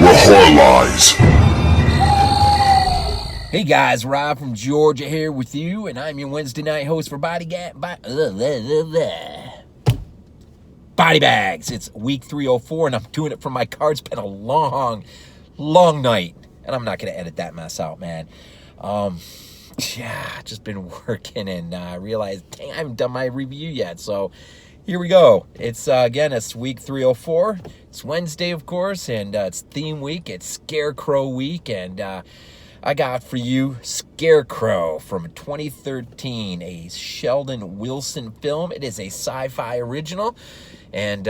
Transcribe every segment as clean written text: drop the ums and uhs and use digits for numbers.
Horror Lies. Hey guys, Rob from Georgia here with you, and I'm your Wednesday night host for BodyBags. It's week 304, and I'm doing it from my car. It's been a long night, and I'm not going to edit that mess out, man. Just been working and realized, dang, I haven't done my review yet, so here we go. It's, it's week 304. It's Wednesday, of course, and it's theme week. It's Scarecrow week, and I got for you Scarecrow from 2013, a Sheldon Wilson film. It is a Syfy original, and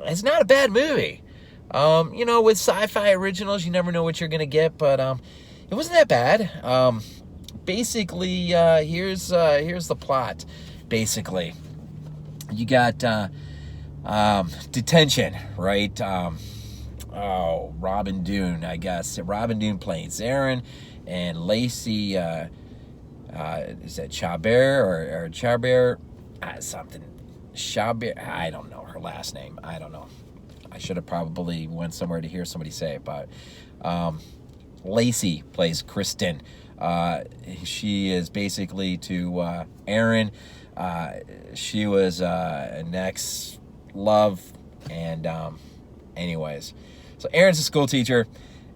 it's not a bad movie. With Syfy originals, you never know what you're going to get, but it wasn't that bad. Basically, here's the plot, basically. You got detention, right? Robin Dunne, I guess. Robin Dunne plays Aaron, and Lacey, is that Chabert or Chabert? Something. Chabert, I don't know her last name. I don't know. I should have probably went somewhere to hear somebody say it, but Lacey plays Kristen. She is basically to Aaron. She was an ex-love, and anyways. So Aaron's a school teacher,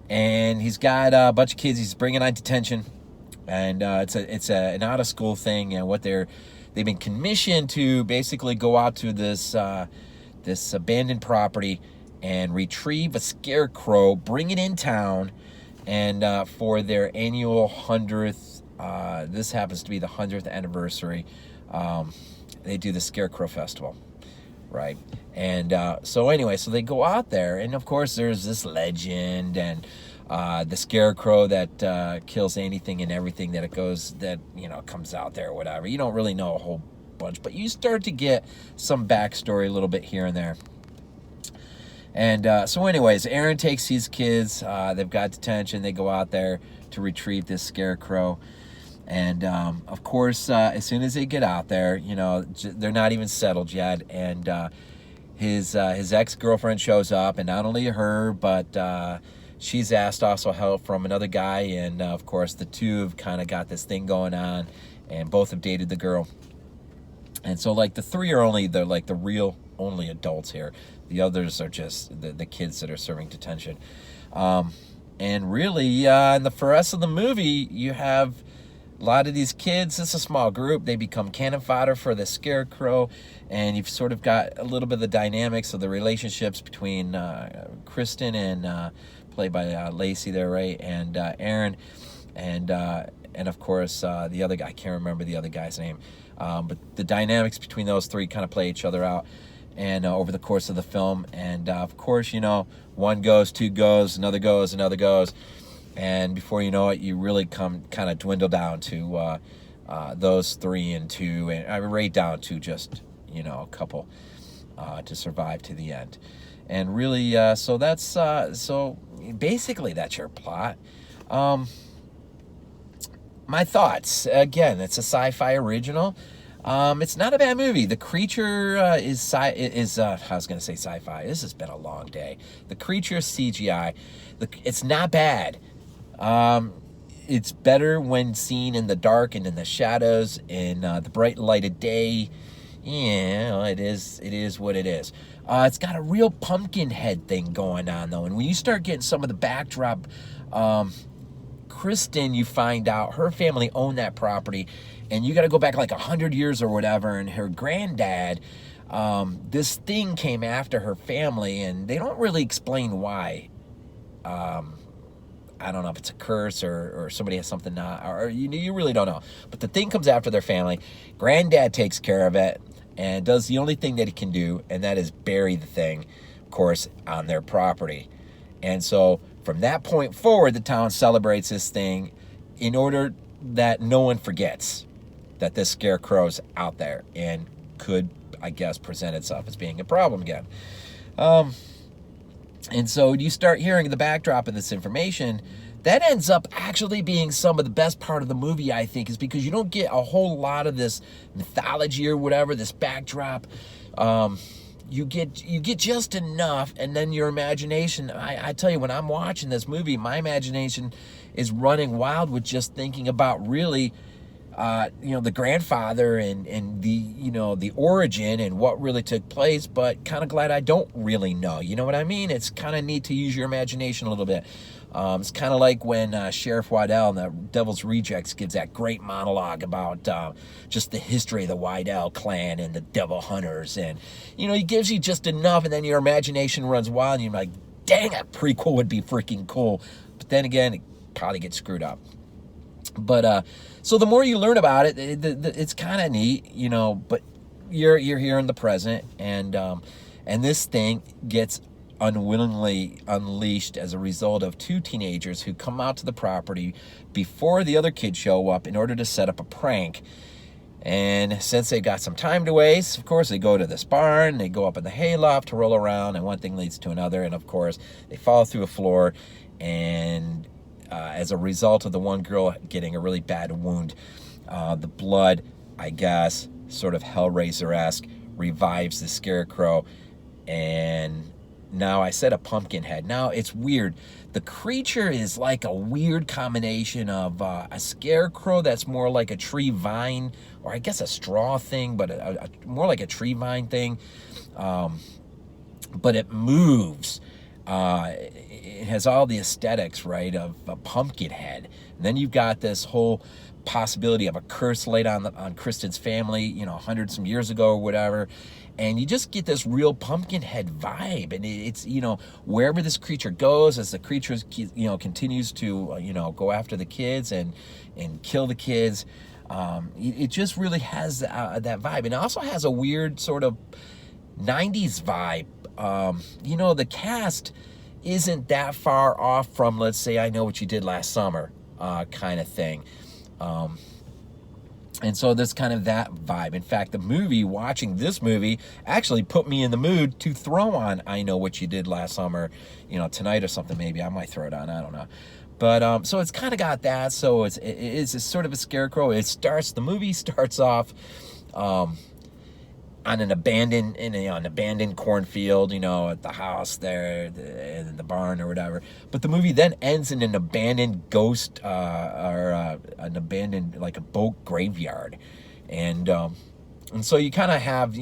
and he's got a bunch of kids he's bringing on detention, and it's an out-of-school thing, and they've been commissioned to basically go out to this abandoned property and retrieve a scarecrow, bring it in town, and for their annual 100th, this happens to be the 100th anniversary, they do the Scarecrow Festival, right? And so they go out there, and of course there's this legend, and the Scarecrow that kills anything and everything that comes out there or whatever. You don't really know a whole bunch, but you start to get some backstory a little bit here and there. And Aaron takes these kids, they've got detention, they go out there to retrieve this Scarecrow. And, of course, as soon as they get out there, they're not even settled yet. And his ex-girlfriend shows up, and not only her, but she's asked also help from another guy. And, of course, the two have kind of got this thing going on, and both have dated the girl. And so, the three are the real only adults here. The others are just the kids that are serving detention. And really, in the rest of the movie, you have a lot of these kids. It's a small group. They become cannon fodder for the Scarecrow, and you've sort of got a little bit of the dynamics of the relationships between Kristen and played by Lacey there, right, and Aaron, and of course the other guy. I can't remember the other guy's name, but the dynamics between those three kind of play each other out, and over the course of the film, and of course one goes, two goes, another goes. And before you know it, you really kind of dwindle down to those 3 and 2, and right down to just a couple to survive to the end. And really, so basically that's your plot. My thoughts, again, it's a Syfy original. It's not a bad movie. The creature I was going to say Syfy. This has been a long day. The creature CGI. It's not bad. It's better when seen in the dark and in the shadows, in the bright light of day. Yeah, it is what it is. It's got a real pumpkin head thing going on, though. And when you start getting some of the backdrop, Kristen, you find out her family owned that property, and you got to go back 100 years or whatever, and her granddad, this thing came after her family, and they don't really explain why. I don't know if it's a curse or somebody has something or you really don't know. But the thing comes after their family. Granddad takes care of it and does the only thing that he can do, and that is bury the thing, of course, on their property. And so from that point forward, the town celebrates this thing in order that no one forgets that this Scarecrow's out there and could, I guess, present itself as being a problem again. And so you start hearing the backdrop of this information. That ends up actually being some of the best part of the movie, I think, is because you don't get a whole lot of this mythology or whatever, this backdrop. you get just enough, and then your imagination, I tell you, when I'm watching this movie, my imagination is running wild with just thinking about really, the grandfather and the origin and what really took place, but kind of glad I don't really know. You know what I mean? It's kind of neat to use your imagination a little bit. It's kind of like when Sheriff Waddell in the Devil's Rejects gives that great monologue about just the history of the Waddell clan and the Devil Hunters. And, he gives you just enough, and then your imagination runs wild, and you're like, dang, that prequel would be freaking cool. But then again, it probably gets screwed up. But so the more you learn about it, it's kind of neat, but you're here in the present, and this thing gets unwillingly unleashed as a result of two teenagers who come out to the property before the other kids show up in order to set up a prank. And since they got some time to waste, of course, they go to this barn, they go up in the hayloft to roll around, and one thing leads to another, and of course, they fall through a floor, and as a result of the one girl getting a really bad wound, the blood, I guess, sort of Hellraiser-esque, revives the Scarecrow, and now I said a pumpkin head. Now it's weird. The creature is like a weird combination of a scarecrow that's more like a tree vine, or I guess a straw thing, but more like a tree vine thing. But it moves. It has all the aesthetics, right, of a pumpkin head. And then you've got this whole possibility of a curse laid on Kristen's family, hundreds of years ago or whatever. And you just get this real pumpkin head vibe. And it's, wherever this creature goes, as the creature, continues to, go after the kids and kill the kids, it just really has that vibe. And it also has a weird sort of 90s vibe. The cast isn't that far off from, let's say, I Know What You Did Last Summer kind of thing. And so there's kind of that vibe. In fact, watching this movie actually put me in the mood to throw on I Know What You Did Last Summer, tonight or something. Maybe I might throw it on, I don't know. But so it's kind of got that. So it's sort of a scarecrow. The movie starts off on an abandoned cornfield, at the house there, in the barn or whatever. But the movie then ends in an abandoned ghost, or an abandoned, like a boat graveyard. And so you kind of have,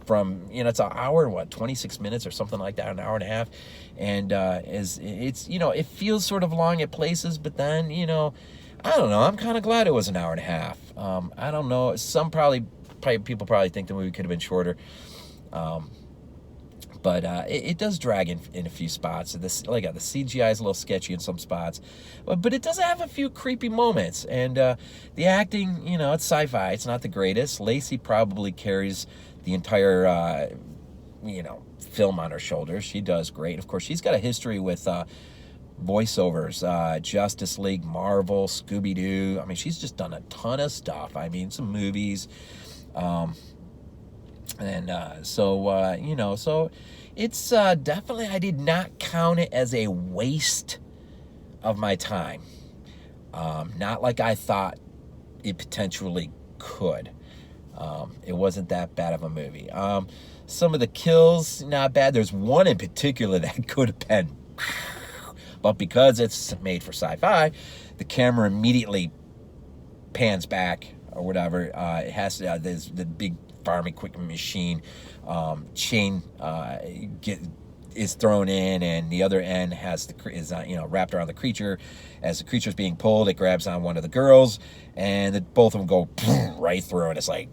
from, it's an hour, 26 minutes or something like that, an hour and a half. And it feels sort of long at places, but then, I don't know, I'm kind of glad it was an hour and a half. I don't know, people probably think the movie could have been shorter, but it does drag in a few spots. The CGI is a little sketchy in some spots, but it does have a few creepy moments. And the acting, it's Syfy. It's not the greatest. Lacey probably carries the entire, film on her shoulders. She does great. Of course, she's got a history with voiceovers, Justice League, Marvel, Scooby-Doo. I mean, she's just done a ton of stuff. I mean, some movies. So it's definitely, I did not count it as a waste of my time. Not like I thought it potentially could. It wasn't that bad of a movie. Some of the kills, not bad. There's one in particular that could have been, but because it's made for Syfy, the camera immediately pans back or whatever. It has there's the big farm equipment machine chain is thrown in, and the other end is wrapped around the creature. As the creature's being pulled, it grabs on one of the girls, and both of them go right through, and it's like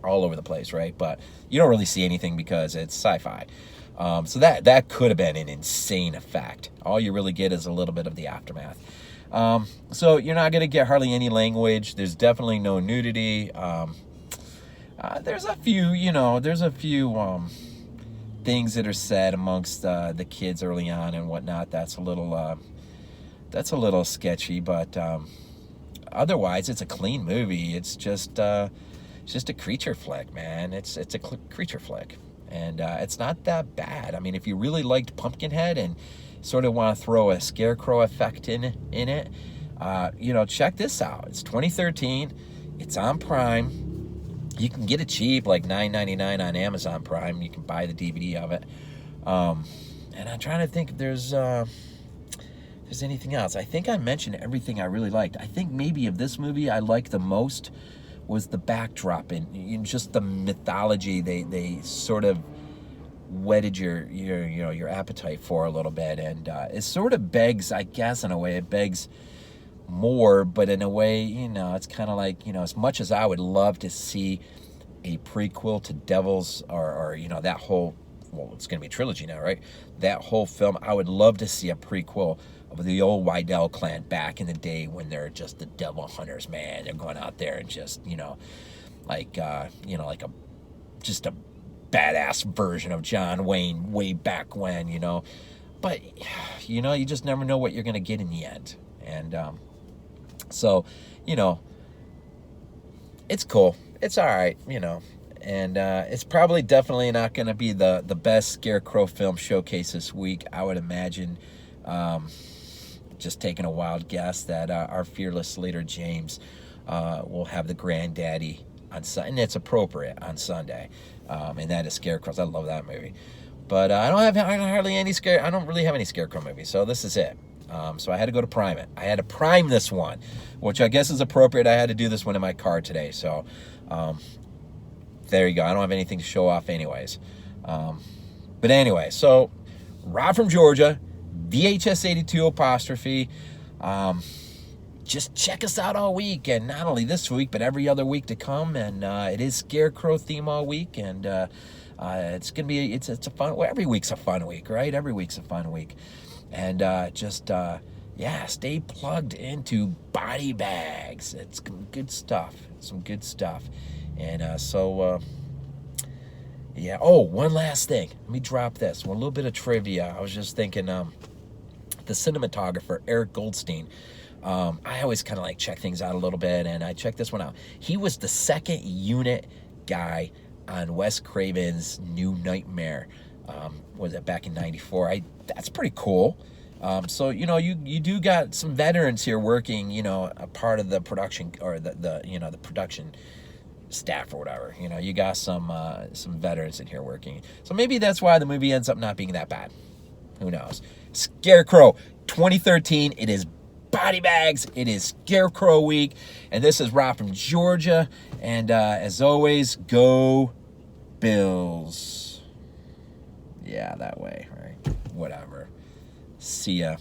all over the place, right? But you don't really see anything because it's Syfy. So that could have been an insane effect. All you really get is a little bit of the aftermath. So you're not going to get hardly any language. There's definitely no nudity. There's a few things that are said amongst the kids early on and whatnot. That's a little sketchy, but otherwise it's a clean movie. It's just a creature flick, man. It's a creature flick, and it's not that bad. I mean, if you really liked Pumpkinhead and sort of want to throw a scarecrow effect in it, check this out. It's 2013. It's on Prime. You can get it cheap, like $9.99 on Amazon Prime. You can buy the DVD of it. And I'm trying to think if there's anything else. I think I mentioned everything I really liked. I think maybe of this movie I liked the most was the backdrop and just the mythology. They sort of whetted your appetite for a little bit, and it sort of begs, I guess, in a way, it begs more, but in a way, it's kind of like, as much as I would love to see a prequel to Devils or that whole, well, it's going to be a trilogy now, right? That whole film, I would love to see a prequel of the old Wydell clan back in the day when they're just the devil hunters, man. They're going out there and just, just a badass version of John Wayne way back when, But, you just never know what you're going to get in the end. And, so, it's cool. It's all right, and it's probably definitely not going to be the best Scarecrow film showcase this week. I would imagine, just taking a wild guess, that our fearless leader James will have the granddaddy on Sunday, and it's appropriate on Sunday, and that is Scarecrows. I love that movie, but I don't really have any Scarecrow movies, so this is it. So I had to go to Prime it. I had to Prime this one, which I guess is appropriate. I had to do this one in my car today. So there you go. I don't have anything to show off anyways. But anyway, so Rob from Georgia, VHS82 apostrophe. Just check us out all week, and not only this week, but every other week to come. And it is Scarecrow theme all week, and it's gonna be it's a fun. Well, every week's a fun week, right? Every week's a fun week. And stay plugged into BodyBags. It's good stuff. Some good stuff. And Oh, one last thing. Let me drop this. One little bit of trivia. I was just thinking, the cinematographer, Eric Goldstein, I always kind of like check things out a little bit, and I checked this one out. He was the second unit guy on Wes Craven's New Nightmare. Was it back in '94? That's pretty cool. So you do got some veterans here working, a part of the production, or the production staff or whatever. You got some veterans in here working. So maybe that's why the movie ends up not being that bad. Who knows? Scarecrow 2013. It is BodyBags. It is Scarecrow week, and this is Rob from Georgia. And as always, go Bills. Yeah, that way, right? Whatever. See ya.